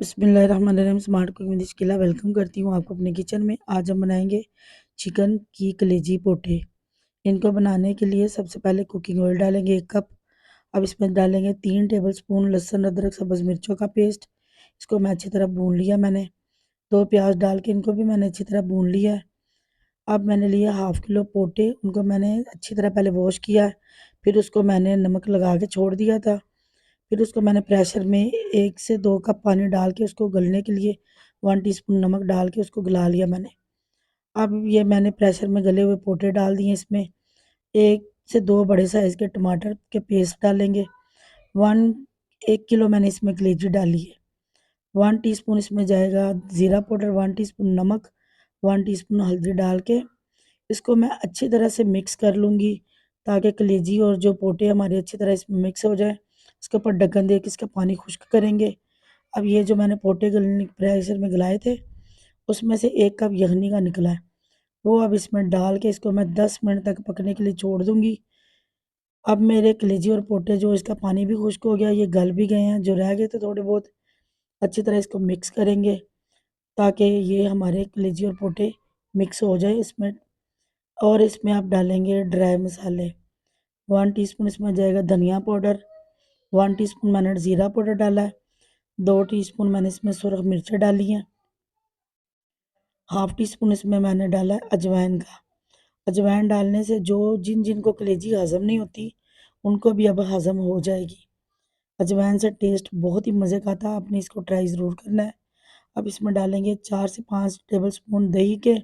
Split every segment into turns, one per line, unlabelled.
बिस्मिल्लाहिर्रहमानिर्रहीम। Smart cooking with शिकिला welcome करती हूँ आपको अपने किचन में। आज हम बनाएंगे चिकन की कलेजी पोटे। इनको बनाने के लिए सबसे पहले कुकिंग ऑयल डालेंगे 1 कप। अब इसमें डालेंगे 3 टेबल स्पून लहसुन अदरक सब्ज़ मिर्चों का पेस्ट। इसको मैं अच्छी तरह भून लिया मैंने। 2 प्याज डाल के इनको भी मैंने अच्छी तरह भून लिया है। अब मैंने लिया ½ किलो पोटे, उनको मैंने अच्छी तरह पहले वॉश किया है। फिर उसको मैंने नमक लगा के छोड़ दिया था। फिर उसको मैंने प्रेशर में 1 से 2 कप पानी डाल के उसको गलने के लिए 1 टीस्पून नमक डाल के उसको गला लिया मैंने। अब ये मैंने प्रेशर में गले हुए पोटे डाल दिए इसमें। 1 से 2 बड़े साइज़ के टमाटर के पेस्ट डालेंगे। 1 किलो मैंने इसमें कलेजी डाली है। 1 टीस्पून इसमें जाएगा ज़ीरा पाउडर, 1 टीस्पून नमक, 1 टीस्पून हल्दी डाल के इसको मैं अच्छी तरह से मिक्स कर लूँगी, ताकि कलेजी और जो पोटे हमारे अच्छी तरह इसमें मिक्स हो जाए। इसके ऊपर ढक्कन दे के इसका पानी खुश्क करेंगे। अब ये जो मैंने पोटे गलने प्रेशर में गलाए थे, उसमें से 1 कप यखनी का निकला है, वो अब इसमें डाल के इसको मैं 10 मिनट तक पकने के लिए छोड़ दूँगी। अब मेरे कलेजी और पोटे जो इसका पानी भी खुश्क हो गया, ये गल भी गए हैं। जो रह गए थे थोड़े बहुत, अच्छी तरह इसको मिक्स करेंगे ताकि ये हमारे कलेजी और पोटे मिक्स हो जाए इसमें। और इसमें आप डालेंगे ड्राई मसाले। 1 टीस्पून इसमें जाएगा धनिया पाउडर, 1 टीस्पून मैंने ज़ीरा पाउडर डाला है, 2 टीस्पून मैंने इसमें सुरख मिर्च डाली हैं, ½ टीस्पून इसमें मैंने डाला है अजवाइन का। अजवाइन डालने से जो जिनको कलेजी हज़म नहीं होती, उनको भी अब हज़म हो जाएगी। अजवाइन से टेस्ट बहुत ही मज़े का आता है, आपने इसको ट्राई ज़रूर करना है। अब इसमें डालेंगे 4 से 5 टेबलस्पून दही के।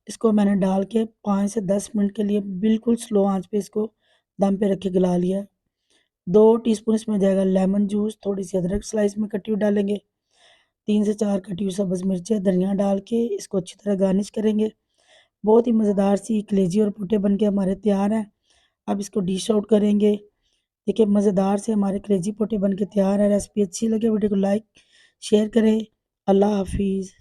इसको मैंने डाल के 5 से 10 मिनट के लिए बिल्कुल स्लो आंच पे इसको दम पे रख के गला लिया। 2 टीस्पून इसमें जाएगा लेमन जूस, थोड़ी सी अदरक स्लाइस में कटी हुई डालेंगे, 3 से 4 कटी हुई सब्ज़ मिर्चें, धनिया डाल के इसको अच्छी तरह गार्निश करेंगे। बहुत ही मज़ेदार सी कलेजी और पोटे बन के हमारे तैयार हैं। अब इसको डिश आउट करेंगे। देखिए मज़ेदार से हमारे कलेजी पोटे बन के तैयार है। रेसिपी अच्छी लगे वीडियो को लाइक शेयर करें। अल्लाह हाफिज़।